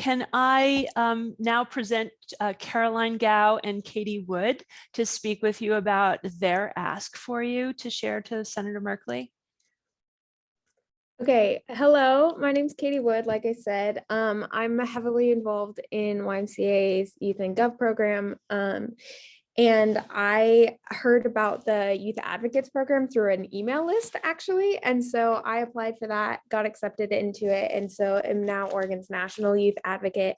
can I now present Caroline Gao and Cady Wood to speak with you about their ask for you to share to Senator Merkley? Okay, hello, my name's Cady Wood. Like I said, I'm heavily involved in YMCA's Youth and Gov program. And I heard about the Youth Advocates program through an email list, actually. And so I applied for that, got accepted into it. And so am now Oregon's National Youth Advocate.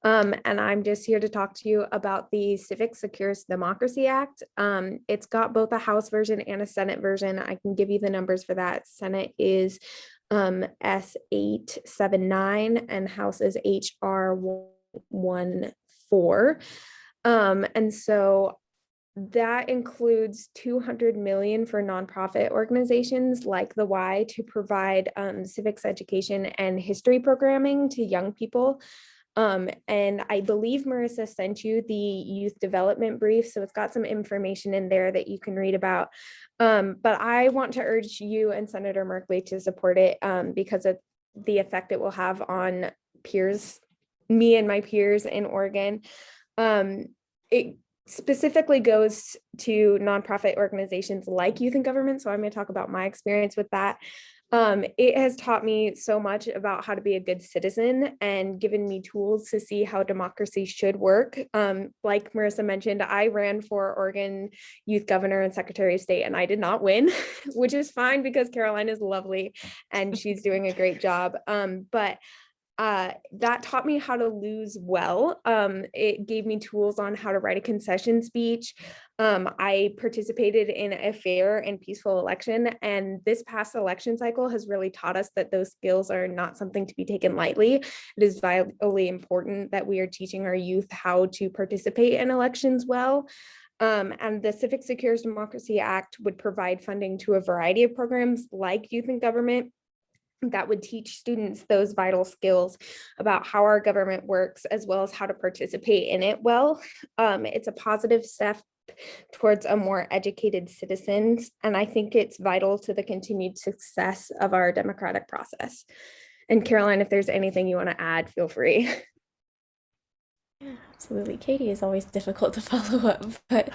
And I'm just here to talk to you about the Civics Secures Democracy Act. It's got both a House version and a Senate version. I can give you the numbers for that. Senate is S879 and House is HR 114. And so that includes 200 million for nonprofit organizations like the Y to provide civics education and history programming to young people. And I believe Marissa sent you the youth development brief, so it's got some information in there that you can read about. But I want to urge you and Senator Merkley to support it because of the effect it will have on peers, me and my peers in Oregon. It specifically goes to nonprofit organizations like Youth in Government, so I'm going to talk about my experience with that. It has taught me so much about how to be a good citizen and given me tools to see how democracy should work. Like Marissa mentioned, I ran for Oregon Youth Governor and Secretary of State, and I did not win, which is fine because Caroline is lovely and she's doing a great job. But that taught me how to lose well. It gave me tools on how to write a concession speech. I participated in a fair and peaceful election, and this past election cycle has really taught us that those skills are not something to be taken lightly. It is vitally important that we are teaching our youth how to participate in elections well. And the Civic Secures Democracy Act would provide funding to a variety of programs like Youth in Government that would teach students those vital skills about how our government works, as well as how to participate in it well. It's a positive step towards a more educated citizens, and I think it's vital to the continued success of our democratic process. And Caroline, if there's anything you want to add, feel free. Yeah, absolutely. Cady is always difficult to follow up, but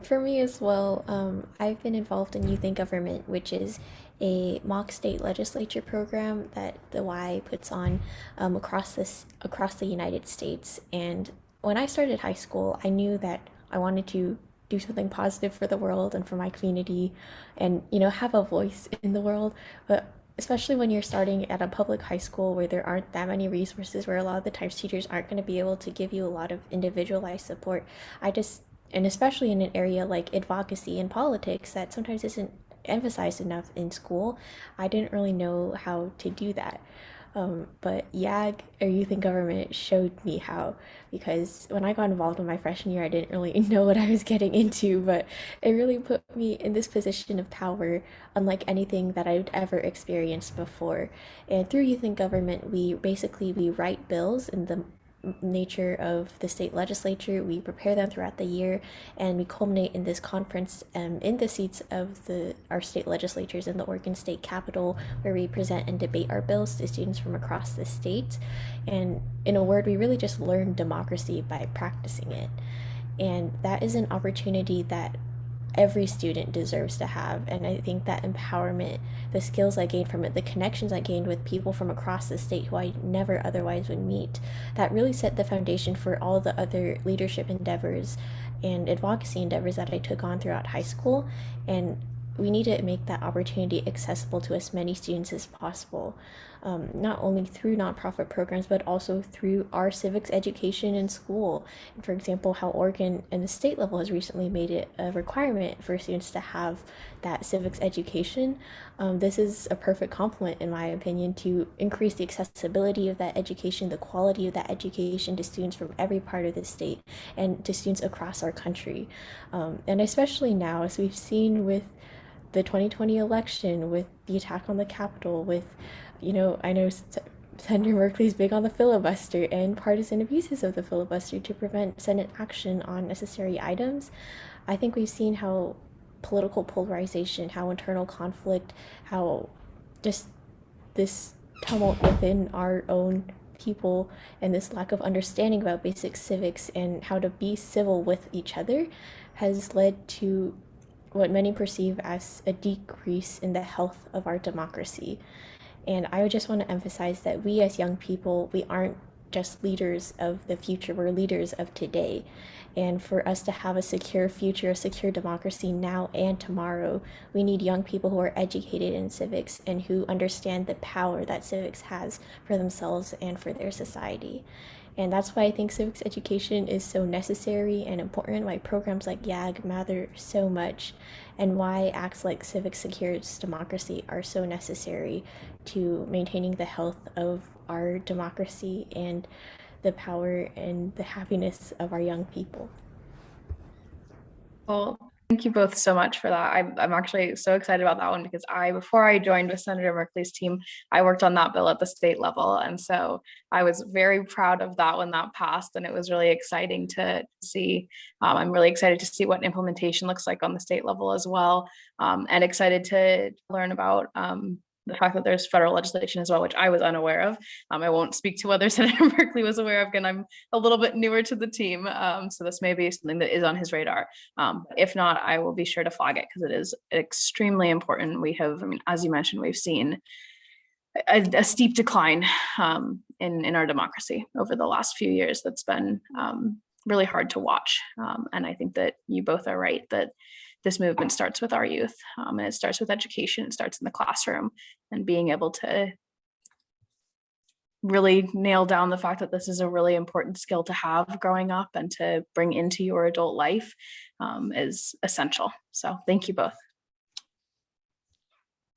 for me as well, I've been involved in Youth in Government, which is a mock state legislature program that the Y puts on across the United States. And when I started high school, I knew that I wanted to do something positive for the world and for my community, and have a voice in the world, but especially when you're starting at a public high school where there aren't that many resources, where a lot of the times teachers aren't going to be able to give you a lot of individualized support. And especially in an area like advocacy and politics that sometimes isn't emphasized enough in school, I didn't really know how to do that. But YAG, or Youth in Government, showed me how, because when I got involved in my freshman year, I didn't really know what I was getting into, but it really put me in this position of power, unlike anything that I'd ever experienced before. And through Youth in Government, we write bills in the nature of the state legislature. We prepare them throughout the year, and we culminate in this conference in the seats of our state legislatures in the Oregon State Capitol, where we present and debate our bills to students from across the state. And in a word, we really just learn democracy by practicing it. And that is an opportunity that every student deserves to have. And I think that empowerment, the skills I gained from it, the connections I gained with people from across the state who I never otherwise would meet, that really set the foundation for all the other leadership endeavors and advocacy endeavors that I took on throughout high school. And we need to make that opportunity accessible to as many students as possible, not only through nonprofit programs, but also through our civics education in school. And for example, how Oregon and the state level has recently made it a requirement for students to have that civics education. This is a perfect complement, in my opinion, to increase the accessibility of that education, the quality of that education to students from every part of the state and to students across our country. And especially now, as we've seen with the 2020 election, with the attack on the Capitol, with, I know Senator Merkley's big on the filibuster and partisan abuses of the filibuster to prevent Senate action on necessary items. I think we've seen how political polarization, how internal conflict, how just this tumult within our own people and this lack of understanding about basic civics and how to be civil with each other has led to what many perceive as a decrease in the health of our democracy. And I just want to emphasize that we as young people, we aren't just leaders of the future, we're leaders of today. And for us to have a secure future, a secure democracy now and tomorrow, we need young people who are educated in civics and who understand the power that civics has for themselves and for their society. And that's why I think civics education is so necessary and important, why programs like YAG matter so much, and why acts like Civics Secures Democracy are so necessary to maintaining the health of our democracy and the power and the happiness of our young people. Well, thank you both so much for that. I'm actually so excited about that one because before I joined with Senator Merkley's team, I worked on that bill at the state level. And so I was very proud of that when that passed, and it was really exciting to see. I'm really excited to see what implementation looks like on the state level as well, and excited to learn about the fact that there's federal legislation as well, which I was unaware of. I won't speak to whether Senator Merkley was aware of, and I'm a little bit newer to the team. So this may be something that is on his radar. If not, I will be sure to flag it because it is extremely important. We have, I mean, as you mentioned, we've seen a steep decline in our democracy over the last few years. That's been really hard to watch. And I think that you both are right that this movement starts with our youth, and it starts with education. It starts in the classroom, and being able to really nail down the fact that this is a really important skill to have growing up and to bring into your adult life is essential. So thank you both.